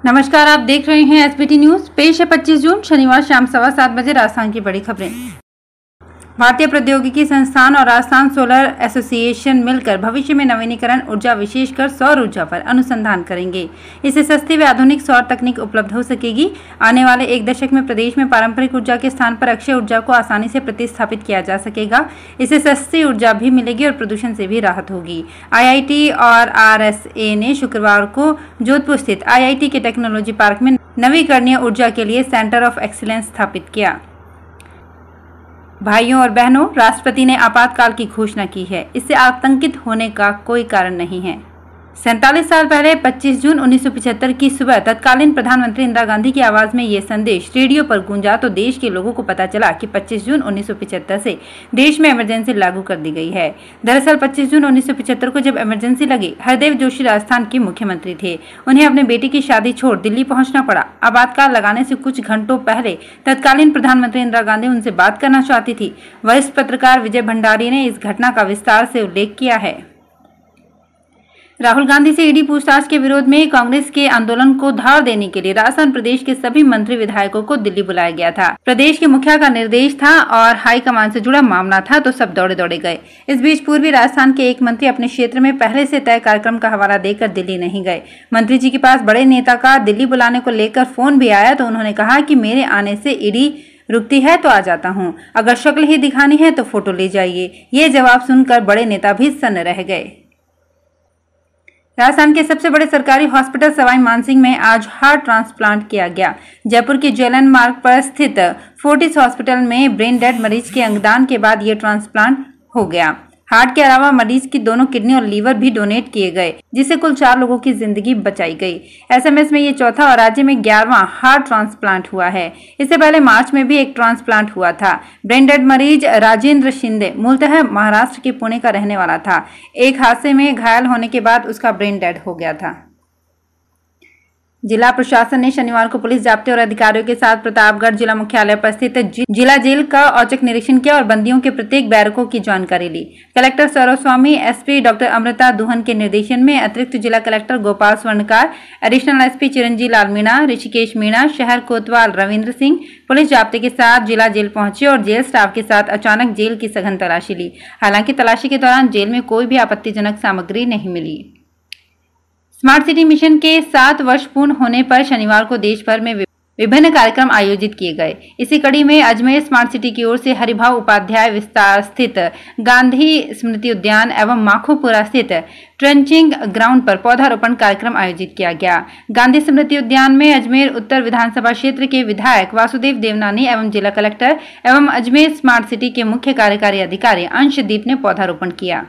नमस्कार, आप देख रहे हैं एसबीटी न्यूज। पेश है 25 जून शनिवार शाम 7:15 बजे राजस्थान की बड़ी खबरें। भारतीय प्रौद्योगिकी संस्थान और राजस्थान सोलर एसोसिएशन मिलकर भविष्य में नवीनीकरण ऊर्जा विशेषकर सौर ऊर्जा पर अनुसंधान करेंगे। इससे सस्ती व आधुनिक सौर तकनीक उपलब्ध हो सकेगी। आने वाले एक दशक में प्रदेश में पारंपरिक ऊर्जा के स्थान पर अक्षय ऊर्जा को आसानी से प्रतिस्थापित किया जा सकेगा। इससे सस्ती ऊर्जा भी मिलेगी और प्रदूषण से भी राहत होगी। आईआईटी और आरएसए ने शुक्रवार को जोधपुर स्थित आईआईटी के टेक्नोलॉजी पार्क में नवीकरणीय ऊर्जा के लिए सेंटर ऑफ एक्सीलेंस स्थापित किया। भाइयों और बहनों, राष्ट्रपति ने आपातकाल की घोषणा की है। इससे आतंकित होने का कोई कारण नहीं है। 47 साल पहले 25 जून 1975 की सुबह तत्कालीन प्रधानमंत्री इंदिरा गांधी की आवाज में ये संदेश रेडियो पर गूंजा तो देश के लोगों को पता चला कि 25 जून 1975 से देश में इमरजेंसी लागू कर दी गई है। दरअसल 25 जून 1975 को जब इमरजेंसी लगी, हरदेव जोशी राजस्थान के मुख्यमंत्री थे। उन्हें अपने बेटे की शादी छोड़ दिल्ली पहुंचना पड़ा। आपातकाल लगाने से कुछ घंटों पहले तत्कालीन प्रधानमंत्री इंदिरा गांधी उनसे बात करना चाहती थी। वरिष्ठ पत्रकार विजय भंडारी ने इस घटना का विस्तार से उल्लेख किया है। राहुल गांधी से ईडी पूछताछ के विरोध में कांग्रेस के आंदोलन को धार देने के लिए राजस्थान प्रदेश के सभी मंत्री विधायकों को दिल्ली बुलाया गया था। प्रदेश के मुखिया का निर्देश था और हाईकमान से जुड़ा मामला था, तो सब दौड़े दौड़े गए। इस बीच पूर्वी राजस्थान के एक मंत्री अपने क्षेत्र में पहले से तय कार्यक्रम का हवाला देकर दिल्ली नहीं गए। मंत्री जी के पास बड़े नेता का दिल्ली बुलाने को लेकर फोन भी आया, तो उन्होंने कहा कि मेरे आने से ईडी रुकती है तो आ जाता हूँ, अगर शक्ल ही दिखानी है तो फोटो ले जाइए। ये जवाब सुनकर बड़े नेता भी सन्न रह गए। राजस्थान के सबसे बड़े सरकारी हॉस्पिटल सवाई मानसिंह में आज हार्ट ट्रांसप्लांट किया गया। जयपुर के जेएलएन मार्ग पर स्थित फोर्टिस हॉस्पिटल में ब्रेन डेड मरीज के अंगदान के बाद ये ट्रांसप्लांट हो गया। हार्ट के अलावा मरीज की दोनों किडनी और लीवर भी डोनेट किए गए, जिससे कुल 4 लोगों की जिंदगी बचाई गई। एसएमएस में ये चौथा और राज्य में 11वां हार्ट ट्रांसप्लांट हुआ है। इससे पहले मार्च में भी एक ट्रांसप्लांट हुआ था। ब्रेन डेड मरीज राजेंद्र शिंदे मूलतः महाराष्ट्र के पुणे का रहने वाला था। एक हादसे में घायल होने के बाद उसका ब्रेन डेड हो गया था। जिला प्रशासन ने शनिवार को पुलिस जाब्ते और अधिकारियों के साथ प्रतापगढ़ जिला मुख्यालय पर स्थित जिला जेल का औचक निरीक्षण किया और बंदियों के प्रत्येक बैरकों की जानकारी ली। कलेक्टर सौरभ स्वामी, एसपी डॉक्टर अमृता दुहन के निर्देशन में अतिरिक्त जिला कलेक्टर गोपाल स्वर्णकार, एडिशनल एसपी चिरंजी लाल मीणा, ऋषिकेश मीणा, शहर कोतवाल रविंद्र सिंह पुलिस जाब्ते के साथ जिला जेल पहुंचे और जेल स्टाफ के साथ अचानक जेल की सघन तलाशी ली। हालांकि तलाशी के दौरान जेल में कोई भी आपत्तिजनक सामग्री नहीं मिली। स्मार्ट सिटी मिशन के 7 वर्ष पूर्ण होने पर शनिवार को देश भर में विभिन्न कार्यक्रम आयोजित किए गए। इसी कड़ी में अजमेर स्मार्ट सिटी की ओर से हरिभाव उपाध्याय विस्तार स्थित गांधी स्मृति उद्यान एवं माखोपुरा स्थित ट्रेंचिंग ग्राउंड पर पौधारोपण कार्यक्रम आयोजित किया गया। गांधी स्मृति उद्यान में अजमेर उत्तर विधानसभा क्षेत्र के विधायक वासुदेव देवनानी एवं जिला कलेक्टर एवं अजमेर स्मार्ट सिटी के मुख्य कार्यकारी अधिकारी अंशदीप ने पौधारोपण किया।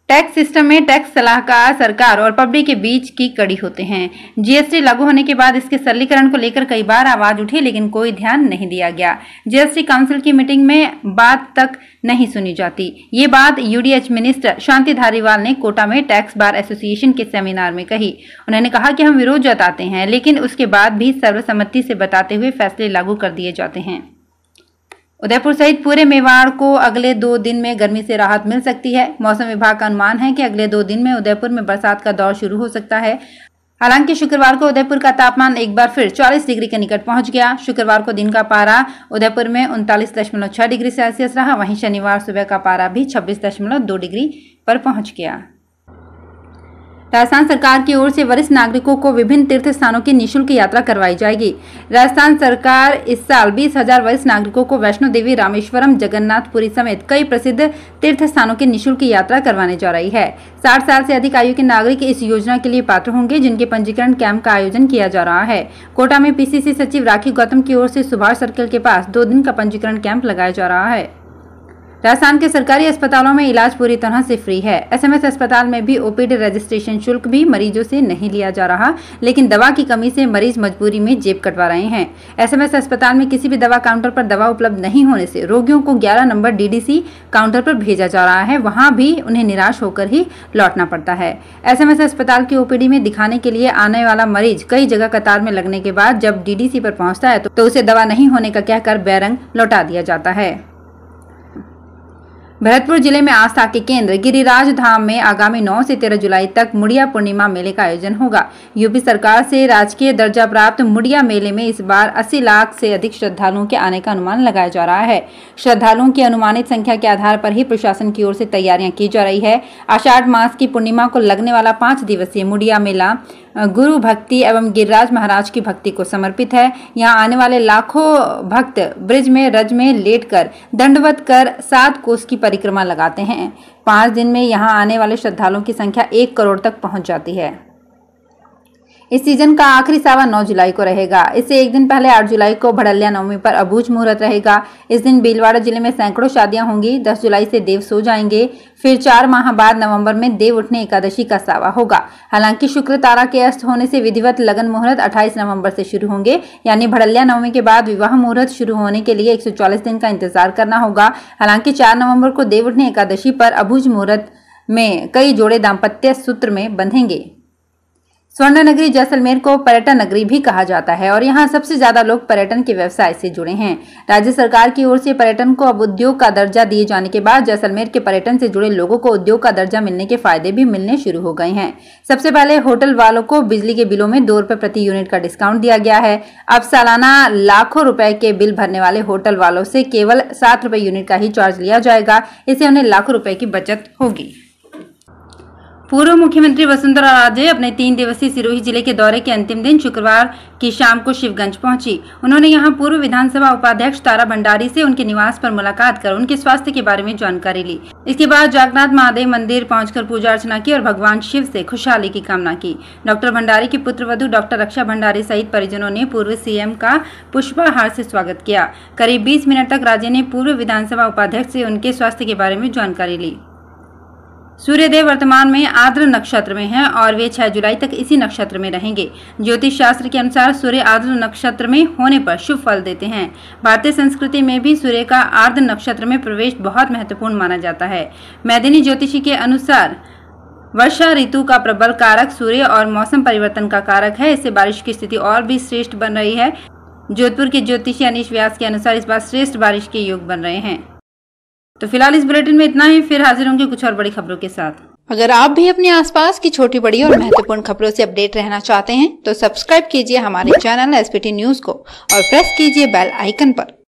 टैक्स सिस्टम में टैक्स सलाहकार सरकार और पब्लिक के बीच की कड़ी होते हैं। जीएसटी लागू होने के बाद इसके सरलीकरण को लेकर कई बार आवाज उठी, लेकिन कोई ध्यान नहीं दिया गया। जीएसटी काउंसिल की मीटिंग में बात तक नहीं सुनी जाती। ये बात यूडीएच मिनिस्टर शांति धारीवाल ने कोटा में टैक्स बार एसोसिएशन के सेमिनार में कही। उन्होंने कहा कि हम विरोध जताते हैं, लेकिन उसके बाद भी सर्वसम्मति से बताते हुए फैसले लागू कर दिए जाते हैं। उदयपुर सहित पूरे मेवाड़ को अगले 2 दिन में गर्मी से राहत मिल सकती है। मौसम विभाग का अनुमान है कि अगले 2 दिन में उदयपुर में बरसात का दौर शुरू हो सकता है। हालांकि शुक्रवार को उदयपुर का तापमान एक बार फिर 40 डिग्री के निकट पहुंच गया। शुक्रवार को दिन का पारा उदयपुर में 39.6 डिग्री सेल्सियस रहा। वहीं शनिवार सुबह का पारा भी 26.2 डिग्री पर पहुंच गया। राजस्थान सरकार की ओर से वरिष्ठ नागरिकों को विभिन्न तीर्थ स्थानों की निःशुल्क यात्रा करवाई जाएगी। राजस्थान सरकार इस साल 20,000 वरिष्ठ नागरिकों को वैष्णो देवी, रामेश्वरम, जगन्नाथपुरी समेत कई प्रसिद्ध तीर्थ स्थानों की निःशुल्क यात्रा करवाने जा रही है। 60 साल से अधिक आयु के नागरिक इस योजना के लिए पात्र होंगे, जिनके पंजीकरण कैंप का आयोजन किया जा रहा है। कोटा में पीसीसी सचिव राखी गौतम की ओर से सुभाष सर्किल के पास 2 दिन का पंजीकरण कैंप लगाया जा रहा है। राजस्थान के सरकारी अस्पतालों में इलाज पूरी तरह से फ्री है। एसएमएस अस्पताल में भी ओपीडी रजिस्ट्रेशन शुल्क भी मरीजों से नहीं लिया जा रहा, लेकिन दवा की कमी से मरीज मजबूरी में जेब कटवा रहे हैं। एसएमएस अस्पताल में किसी भी दवा काउंटर पर दवा उपलब्ध नहीं होने से रोगियों को 11 नंबर डीडीसी काउंटर पर भेजा जा रहा है। वहां भी उन्हें निराश होकर ही लौटना पड़ता है। एसएमएस अस्पताल की ओपीडी में दिखाने के लिए आने वाला मरीज कई जगह कतार में लगने के बाद जब डीडीसी पर पहुंचता है तो उसे दवा नहीं होने का कहकर बैरंग लौटा दिया जाता है। भरतपुर जिले में आस्था के केंद्र गिरिराज धाम में आगामी 9 से 13 जुलाई तक मुड़िया पूर्णिमा मेले का आयोजन होगा। यूपी सरकार से राजकीय दर्जा प्राप्त मुड़िया मेले में इस बार 80 लाख से अधिक श्रद्धालुओं के आने का अनुमान लगाया जा रहा है। श्रद्धालुओं की अनुमानित संख्या के आधार पर ही प्रशासन की ओर से तैयारियां की जा रही है। आषाढ़ मास की पूर्णिमा को लगने वाला 5 दिवसीय मुड़िया मेला गुरु भक्ति एवं गिरिराज महाराज की भक्ति को समर्पित है। यहाँ आने वाले लाखों भक्त ब्रिज में रज में लेटकर दंडवत कर 7 कोस की परिक्रमा लगाते हैं। 5 दिन में यहाँ आने वाले श्रद्धालुओं की संख्या 1 करोड़ तक पहुंच जाती है। इस सीजन का आखिरी सावा 9 जुलाई को रहेगा। इससे एक दिन पहले 8 जुलाई को भड़ल्या नवमी पर अबूझ मुहूर्त रहेगा। इस दिन भीलवाड़ा जिले में सैकड़ों शादियां होंगी। 10 जुलाई से देव सो जाएंगे। फिर 4 माह बाद नवंबर में देव उठने एकादशी का सावा होगा। हालांकि शुक्र तारा के अस्त होने से विधिवत लगन मुहूर्त 28 नवंबर से शुरू होंगे। यानी भड़ल्या नवमी के बाद विवाह मुहूर्त शुरू होने के लिए 140 दिन का इंतजार करना होगा। हालांकि 4 नवंबर को देव उठने एकादशी पर अबूझ मुहूर्त में कई जोड़े दाम्पत्य सूत्र में बंधेंगे। स्वर्ण नगरी जैसलमेर को पर्यटन नगरी भी कहा जाता है और यहाँ सबसे ज्यादा लोग पर्यटन के व्यवसाय से जुड़े हैं। राज्य सरकार की ओर से पर्यटन को अब उद्योग का दर्जा दिए जाने के बाद जैसलमेर के पर्यटन से जुड़े लोगों को उद्योग का दर्जा मिलने के फायदे भी मिलने शुरू हो गए हैं। सबसे पहले होटल वालों को बिजली के बिलों में 2 रुपए प्रति यूनिट का डिस्काउंट दिया गया है। अब सालाना लाखों रुपए के बिल भरने वाले होटल वालों से केवल 7 रुपए यूनिट का ही चार्ज लिया जाएगा। इससे उन्हें लाखों रुपए की बचत होगी। पूर्व मुख्यमंत्री वसुंधरा राजे अपने 3 दिवसीय सिरोही जिले के दौरे के अंतिम दिन शुक्रवार की शाम को शिवगंज पहुंची। उन्होंने यहां पूर्व विधानसभा उपाध्यक्ष तारा भंडारी से उनके निवास पर मुलाकात कर उनके स्वास्थ्य के बारे में जानकारी ली। इसके बाद जागनाथ महादेव मंदिर पहुंचकर पूजा अर्चना की और भगवान शिव से खुशहाली की कामना की। डॉक्टर भंडारी की पुत्रवधू डॉक्टर रक्षा भंडारी सहित परिजनों ने पूर्व सीएम का पुष्पहार से स्वागत किया। करीब 20 मिनट तक राजे ने पूर्व विधानसभा उपाध्यक्ष से उनके स्वास्थ्य के बारे में जानकारी ली। सूर्यदेव वर्तमान में आर्द्र नक्षत्र में हैं और वे 6 जुलाई तक इसी नक्षत्र में रहेंगे। ज्योतिष शास्त्र के अनुसार सूर्य आर्द्र नक्षत्र में होने पर शुभ फल देते हैं। भारतीय संस्कृति में भी सूर्य का आर्द्र नक्षत्र में प्रवेश बहुत महत्वपूर्ण माना जाता है। मैदिनी ज्योतिषी के अनुसार वर्षा ऋतु का प्रबल कारक सूर्य और मौसम परिवर्तन का कारक है। इससे बारिश की स्थिति और भी श्रेष्ठ बन रही है। जोधपुर के ज्योतिषी अनीश व्यास के अनुसार इस बार श्रेष्ठ बारिश के योग बन रहे हैं। तो फिलहाल इस बुलेटिन में इतना ही। फिर हाजिर होंगे कुछ और बड़ी खबरों के साथ। अगर आप भी अपने आसपास की छोटी बड़ी और महत्वपूर्ण खबरों से अपडेट रहना चाहते हैं तो सब्सक्राइब कीजिए हमारे चैनल एसपीटी न्यूज को और प्रेस कीजिए बेल आइकन पर।